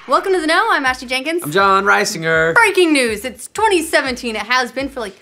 Welcome to the Know. I'm Ashley Jenkins. I'm John Reisinger. Breaking news. It's 2017. It has been for like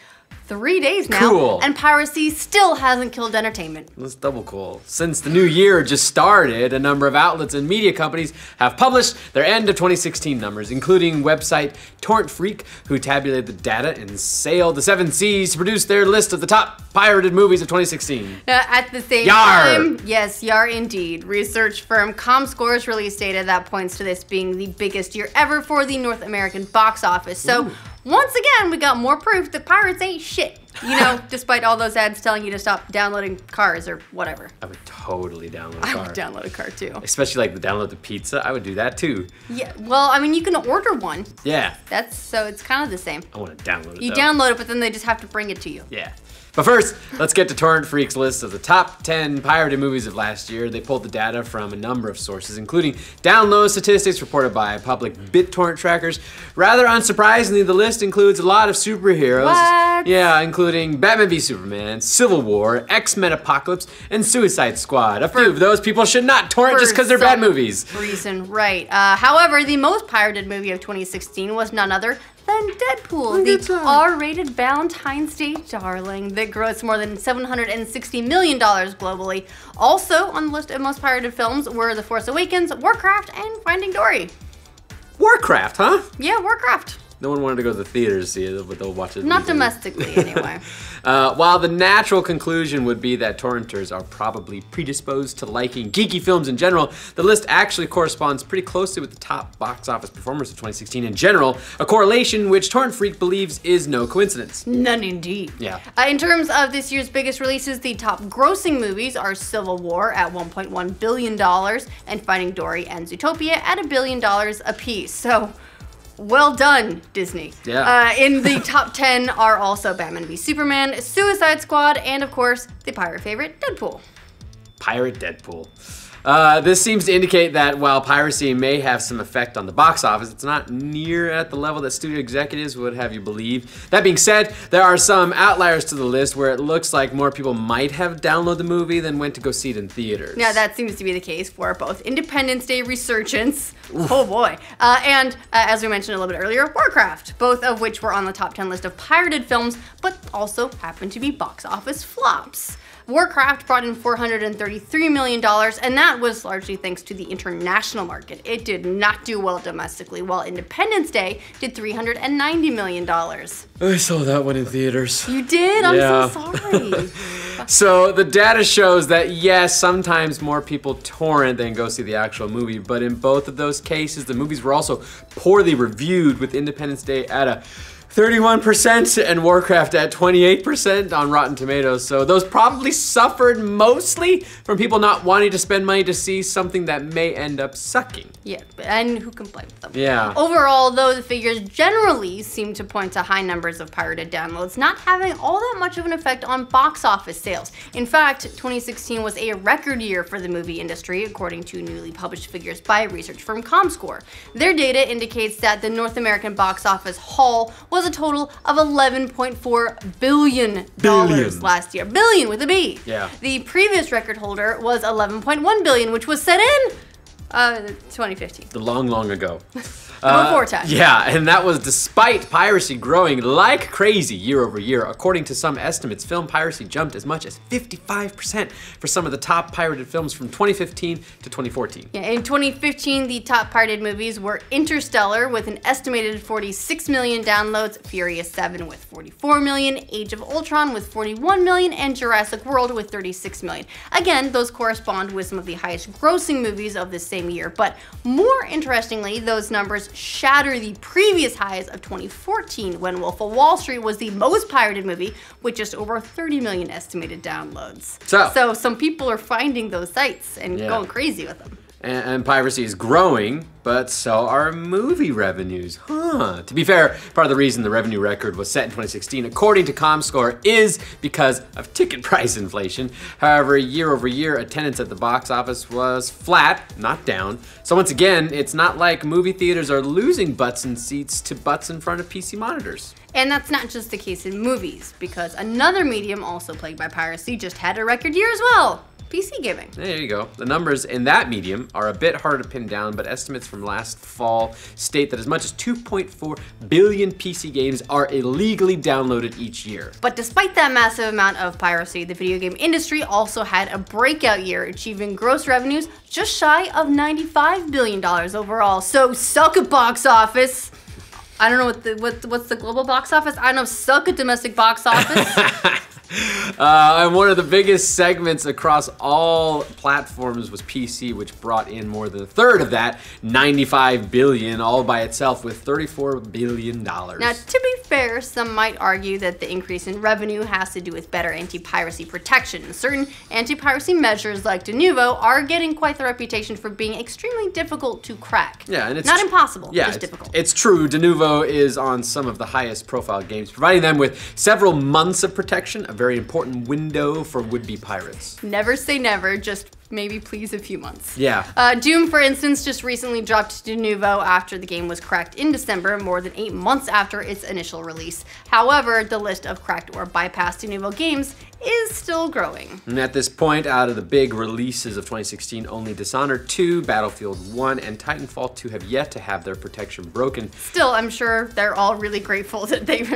3 days now. Cool. And piracy still hasn't killed entertainment. That's double cool. Since the new year just started, a number of outlets and media companies have published their end of 2016 numbers, including website Torrent Freak, who tabulated the data and sailed the 7 seas to produce their list of the top pirated movies of 2016. At the same time, yes, yar indeed. Research firm ComScore's released data that points to this being the biggest year ever for the North American box office. So, once again, we got more proof that pirates ain't shit. You know, despite all those ads telling you to stop downloading cars or whatever. I would totally download a car. I would download a car too. Especially like the download the pizza. I would do that too. Yeah, well, I mean, you can order one. Yeah. So it's kind of the same. I want to download it You though. download it, but then they just have to bring it to you. Yeah. But first, let's get to Torrent Freak's list of the top 10 pirated movies of last year. They pulled the data from a number of sources, including download statistics reported by public BitTorrent trackers. Rather unsurprisingly, the list includes a lot of superheroes. What? Yeah, including Batman v Superman, Civil War, X-Men Apocalypse, and Suicide Squad. A few of those people should not torrent just because they're bad movies. Reason, right. However, the most pirated movie of 2016 was none other than Deadpool, the R-rated Valentine's Day darling that grossed more than $760 million globally. Also on the list of most pirated films were The Force Awakens, Warcraft, and Finding Dory. Warcraft, huh? Yeah, Warcraft. No one wanted to go to the theater to see it, but they'll watch it. Not domestically, anyway. While the natural conclusion would be that torrenters are probably predisposed to liking geeky films in general, the list actually corresponds pretty closely with the top box office performers of 2016 in general, a correlation which Torrent Freak believes is no coincidence. None indeed. Yeah. In terms of this year's biggest releases, the top grossing movies are Civil War at $1.1 billion and Finding Dory and Zootopia at $1 billion apiece. So, well done, Disney. Yeah. In the top 10 are also Batman v Superman, Suicide Squad, and of course, the pirate favorite, Deadpool. Pirate Deadpool. This seems to indicate that while piracy may have some effect on the box office, it's not near at the level that studio executives would have you believe. That being said, there are some outliers to the list where it looks like more people might have downloaded the movie than went to go see it in theaters. Yeah, that seems to be the case for both Independence Day resurgence, oh boy, and as we mentioned a little bit earlier, Warcraft, both of which were on the top 10 list of pirated films, but also happened to be box office flops. Warcraft brought in $433 million, and that was largely thanks to the international market. It did not do well domestically, while Independence Day did $390 million. I saw that one in theaters. You did? I'm so sorry. So the data shows that yes, sometimes more people torrent than go see the actual movie, but in both of those cases, the movies were also poorly reviewed, with Independence Day at a 31% and Warcraft at 28% on Rotten Tomatoes. So those probably suffered mostly from people not wanting to spend money to see something that may end up sucking. Yeah, and who can blame them? Yeah. Overall, though, the figures generally seem to point to high numbers of pirated downloads, not having all that much of an effect on box office sales. In fact, 2016 was a record year for the movie industry, according to newly published figures by research firm ComScore. Their data indicates that the North American box office haul was a total of $11.4 billion last year. Billion with a B. Yeah. The previous record holder was $11.1 billion, which was set in 2015. The long ago. Before time. Yeah, and that was despite piracy growing like crazy year over year. According to some estimates, film piracy jumped as much as 55% for some of the top pirated films from 2015 to 2014. Yeah, in 2015, the top pirated movies were Interstellar with an estimated 46 million downloads, Furious 7 with 44 million, Age of Ultron with 41 million, and Jurassic World with 36 million. Again, those correspond with some of the highest grossing movies of this same year, but more interestingly, those numbers shatter the previous highs of 2014 when Wolf of Wall Street was the most pirated movie with just over 30 million estimated downloads. So some people are finding those sites and going crazy with them. And piracy is growing, but so are movie revenues. To be fair, part of the reason the revenue record was set in 2016, according to ComScore, is because of ticket price inflation. However, year over year, attendance at the box office was flat, not down. So once again, it's not like movie theaters are losing butts in seats to butts in front of PC monitors. And that's not just the case in movies, because another medium also plagued by piracy just had a record year as well. PC gaming. There you go. The numbers in that medium are a bit harder to pin down, but estimates from last fall state that as much as 2.4 billion PC games are illegally downloaded each year. But despite that massive amount of piracy, the video game industry also had a breakout year, achieving gross revenues just shy of $95 billion overall. So suck a box office. I don't know what's the global box office. I know, suck a domestic box office. And one of the biggest segments across all platforms was PC, which brought in more than a third of that, $95 billion, all by itself with $34 billion. Now, to be fair, some might argue that the increase in revenue has to do with better anti-piracy protection. Certain anti-piracy measures like Denuvo are getting quite the reputation for being extremely difficult to crack. Yeah, and it's not impossible, yeah, just difficult. It's true. Denuvo is on some of the highest profile games, providing them with several months of protection, a very important window for would-be pirates. Never say never, just maybe please a few months. Yeah. Doom, for instance, just recently dropped Denuvo after the game was cracked in December, more than 8 months after its initial release. However, the list of cracked or bypassed Denuvo games is still growing. And at this point, out of the big releases of 2016, only Dishonored 2, Battlefield 1, and Titanfall 2 have yet to have their protection broken. Still, I'm sure they're all really grateful that they've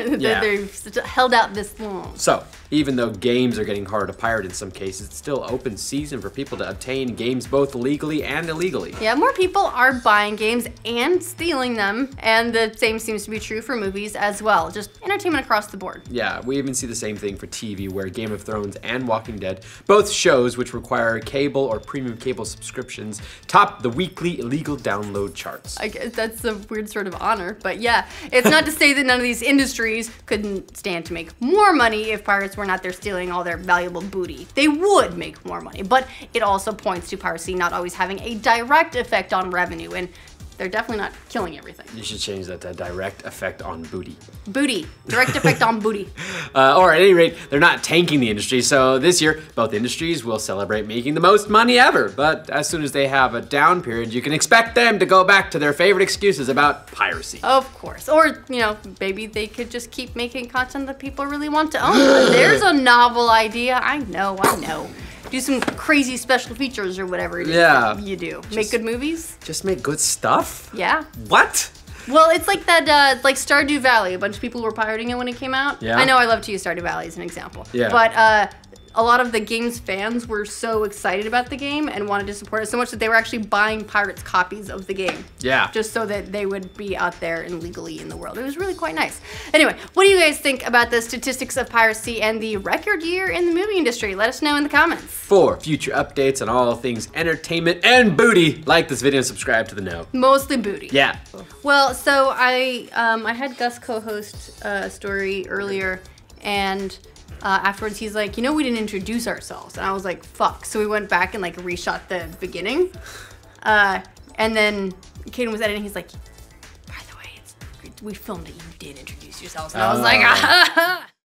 held out this long. So, even though games are getting harder to pirate in some cases, it's still open season for people to obtain games both legally and illegally. Yeah, more people are buying games and stealing them, and the same seems to be true for movies as well. Just entertainment across the board. Yeah, we even see the same thing for TV, where Game of Thrones and Walking Dead, both shows which require cable or premium cable subscriptions, top the weekly illegal download charts. I guess that's a weird sort of honor, but yeah, it's not to say that none of these industries couldn't stand to make more money if pirates were not there stealing all their valuable booty. They would make more money, but it also points to piracy not always having a direct effect on revenue, and they're definitely not killing everything. You should change that to direct effect on booty. Booty. Direct effect on booty. Or at any rate, they're not tanking the industry, so this year, both industries will celebrate making the most money ever. But as soon as they have a down period, you can expect them to go back to their favorite excuses about piracy. Of course. Or, you know, maybe they could just keep making content that people really want to own. There's a novel idea. I know. Do some crazy special features or whatever it is you do. Make good movies? Just make good stuff? Yeah. What? Well, it's like that, like Stardew Valley. A bunch of people were pirating it when it came out. Yeah. I know I love to use Stardew Valley as an example. Yeah. But a lot of the game's fans were so excited about the game and wanted to support it so much that they were actually buying pirates' copies of the game. Yeah. Just so that they would be out there and legally in the world. It was really quite nice. Anyway, what do you guys think about the statistics of piracy and the record year in the movie industry? Let us know in the comments. For future updates on all things entertainment and booty, like this video and subscribe to the know. Mostly booty. Yeah. Well, so I had Gus co-host a story earlier, and afterwards he's like, you know, we didn't introduce ourselves. And I was like, fuck. So we went back and like reshot the beginning. And then Caden was editing. He's like, by the way, we filmed it. You did introduce yourselves. And I was like, ah.